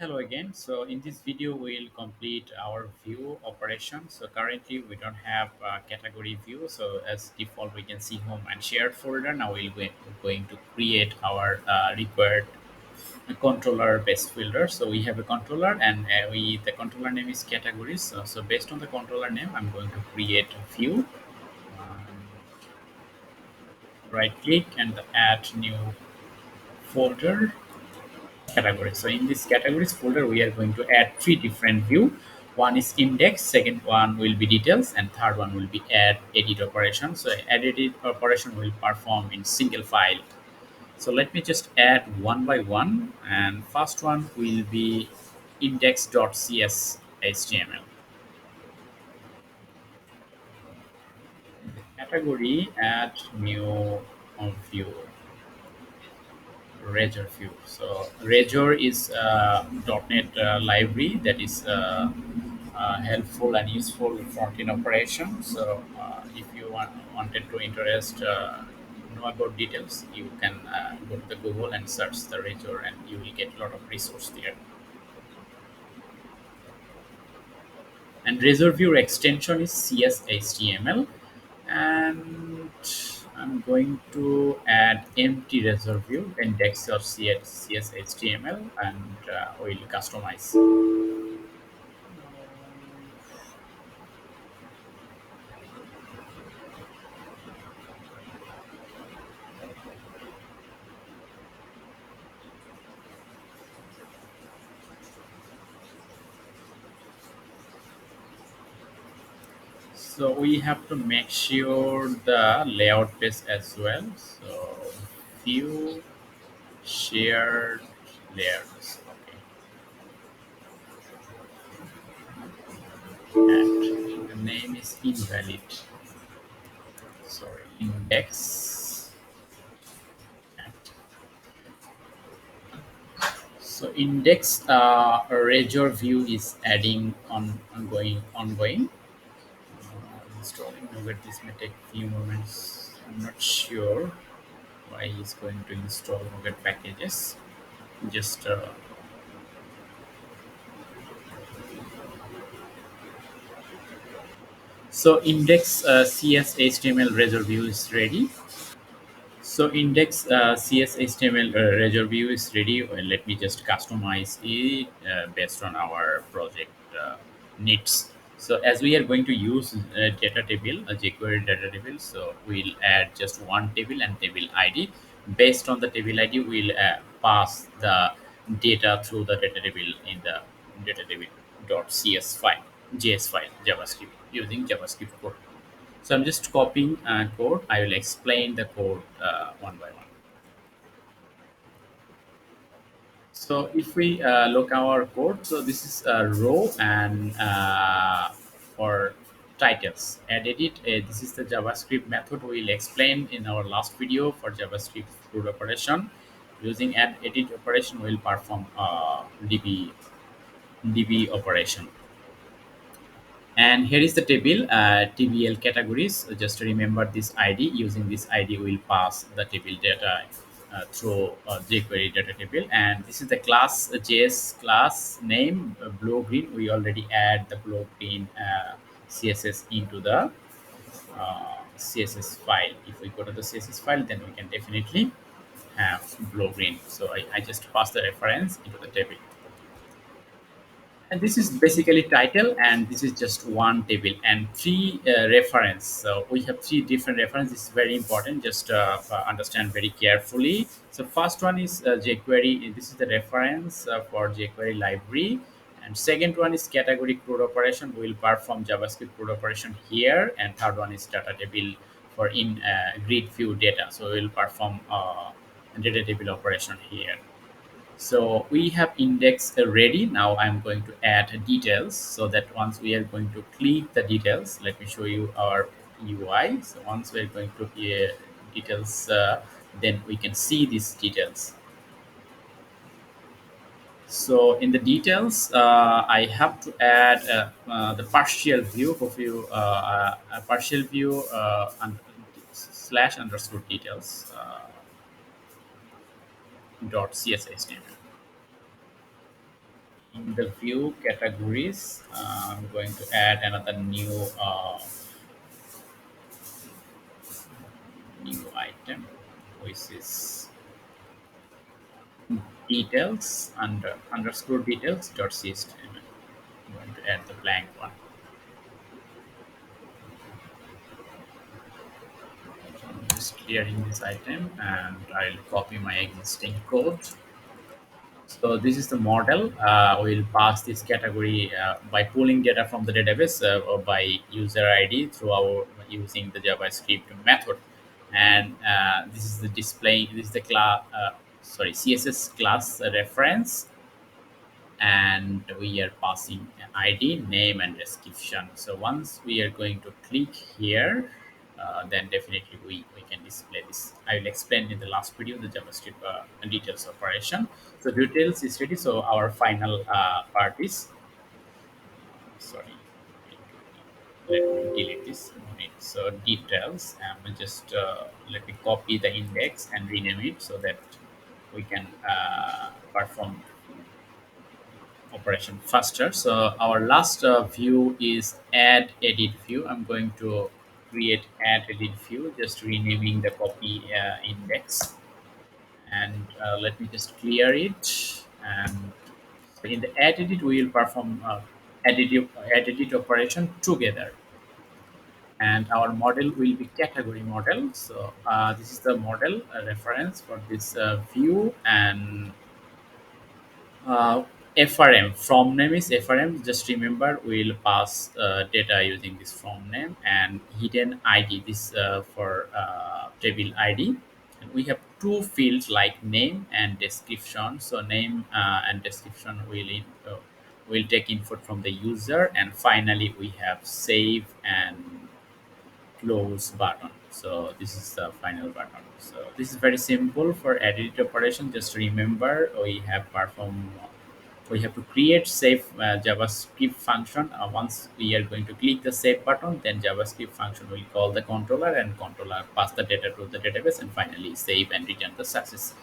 Hello again. So in this video, we'll complete our view operation. So currently we don't have category view. So as default, we can see home and shared folder. Now we're going to create our required controller based folder. So we have a controller and the controller name is categories. So based on the controller name, I'm going to create a view. Um, right click and add new folder category. So in this categories folder, we are going to add three different view. One is index, second one will be details, and third one will be add edit operation. So add edit operation will perform in single file. So let me just add one by one, and first one will be index.cs HTML. Category add new view. Razor view. So Razor is .NET library that is helpful and useful front-end operation. So if you wanted to interest know about details, you can go to the Google and search the Razor, and you will get a lot of resource there. And Razor view extension is CSHTML, and I'm going to add empty Razor view index or CSHTML, and we'll customize. So we have to make sure the layout page as well. So view shared layers. Okay. And the name is invalid. Sorry, index. So index Razor view is adding on ongoing. Installing Nougat, this may take few moments. I'm not sure why he's going to install Nougat packages. Just so index CS HTML Razor view is ready. So index CS HTML Razor view is ready. Well, let me just customize it based on our project needs. So as we are going to use data table, a jQuery data table, so we'll add just one table and table ID. Based on the table ID, we'll pass the data through the data table in the data table.cs file, JS file, JavaScript using JavaScript code. So I'm just copying code. I will explain the code one by one. So if we look our code, so this is a row and for titles and edit. This is the JavaScript method we'll explain in our last video for JavaScript CRUD operation. Using add edit operation, we'll perform DB operation. And here is the table, TBL categories. Just to remember this ID, using this ID, we'll pass the table data through jQuery data table. And this is the class, JS class name, blue green. We already add the blue green CSS into the CSS file. If we go to the CSS file, then we can definitely have blue green. So I just pass the reference into the table. And this is basically title, and this is just one table and three reference. So we have three different references. This is very important. Just understand very carefully. So first one is jQuery. This is the reference for jQuery library. And second one is category CRUD operation. We will perform JavaScript CRUD operation here. And third one is data table for in grid view data. So we will perform data table operation here. So we have index ready. Now I'm going to add details, so that once we are going to click the details, let me show you our UI. So once we're going to details, then we can see these details. So in the details, I have to add the partial view of you, a partial view and slash underscore details dot CSS. In the view categories, I'm going to add another new item, which is details underscore details dot html. I'm going to add the blank one. So I'm just clearing this item and I'll copy my existing code. So this is the model. We'll pass this category by pulling data from the database or by user ID through our using the JavaScript method. And this is the display. This is the class. CSS class reference, and we are passing an ID, name, and description. So once we are going to click here, then definitely we can display this. I will explain in the last video the JavaScript details operation. So details is ready. So our final part is, sorry, let me delete this. No need. So details, and we'll just let me copy the index and rename it so that we can perform operation faster. So our last view is add edit view. I'm going to create add edit view, just renaming the copy index, and let me just clear it. And so in the add edit, we will perform add edit operation together. And our model will be category model. So this is the model reference for this view, and FRM from name is FRM. Just remember, we'll pass data using this from name, and hidden ID this for table ID. And we have two fields like name and description. So name and description will take input from the user, and finally we have save and close button. So this is the final button. So this is very simple for edit operation. Just remember, we have to create save JavaScript function. Once we are going to click the save button, then JavaScript function will call the controller, and controller pass the data to the database, and finally save and return the success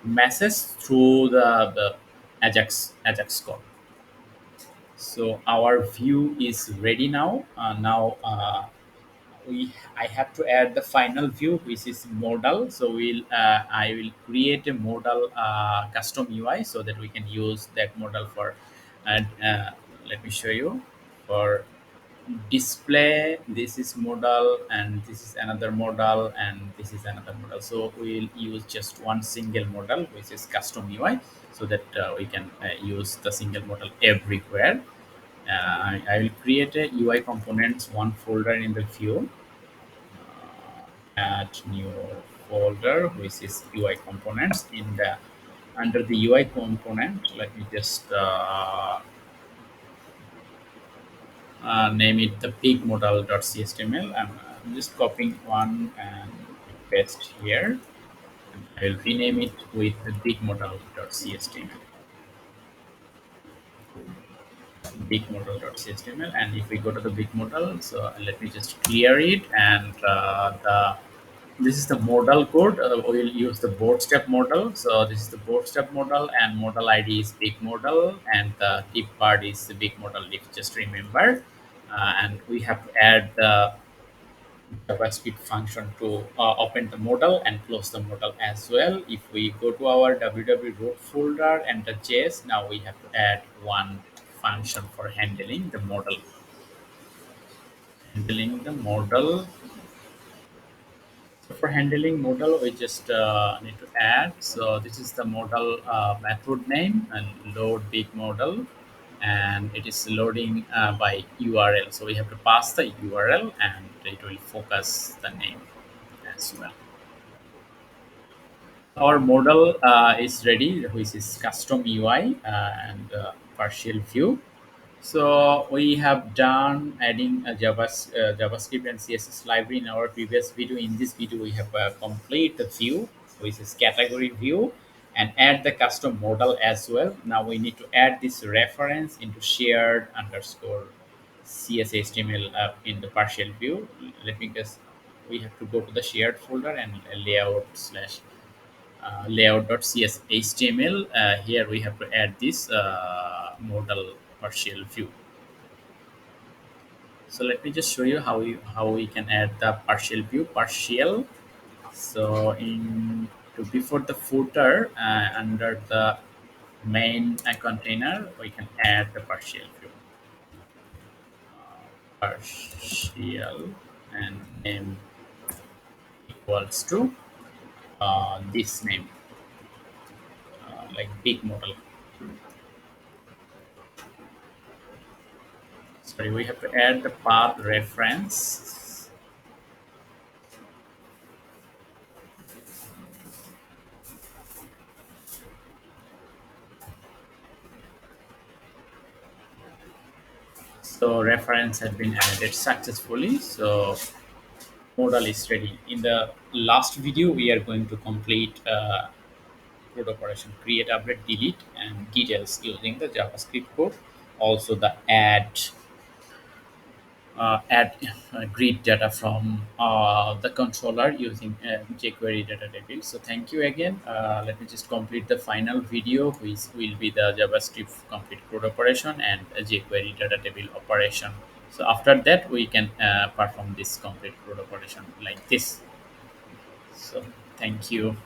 message through the Ajax code. So our view is ready now. I have to add the final view, which is modal. So I will create a modal custom UI so that we can use that modal for, and let me show you, for display. This is modal, and this is another modal, and this is another modal. So we'll use just one single modal, which is custom UI, so that we can use the single modal everywhere. I will create a UI components one folder in the view. Add new folder, which is UI components. In the under the UI component, let me just name it the big model.html. I'm just copying one and paste here. I will rename it with the big model.html. Big model.html. And if we go to the big model, so let me just clear it, and this is the modal code. We'll use the bootstrap model. So this is the bootstrap model, and model ID is big model, and the div part is the big model div. Just remember, and we have to add the JavaScript function to open the model and close the model as well. If we go to our www root folder and the JS, now we have to add one function for handling the model. Handling the model. So for handling model, we just need to add. So this is the model method name, and load big model, and it is loading by URL. So we have to pass the URL, and it will focus the name as well. Our model is ready, which is custom UI and partial view. So we have done adding a JavaScript and CSS library in our previous video. In this video, we have complete the view, which is category view, and add the custom model as well. Now we need to add this reference into shared underscore CSHTML in the partial view. Let me guess. We have to go to the shared folder and layout slash layout.cshtml. Here we have to add this modal partial view. So let me just show you how we can add the partial view. Partial. So in to before the footer under the main container, we can add the partial view. Partial and name equals to this name, like big model. Sorry, we have to add the path reference. So reference has been added successfully. So model is ready. In the last video, we are going to complete CRUD operation: create, update, delete, and details using the JavaScript code. Also, the add grid data from the controller using jQuery Datatable. So thank you again. Let me just complete the final video, which will be the JavaScript complete CRUD operation and a jQuery Datatable operation. So after that, we can perform this complete CRUD operation like this. So thank you.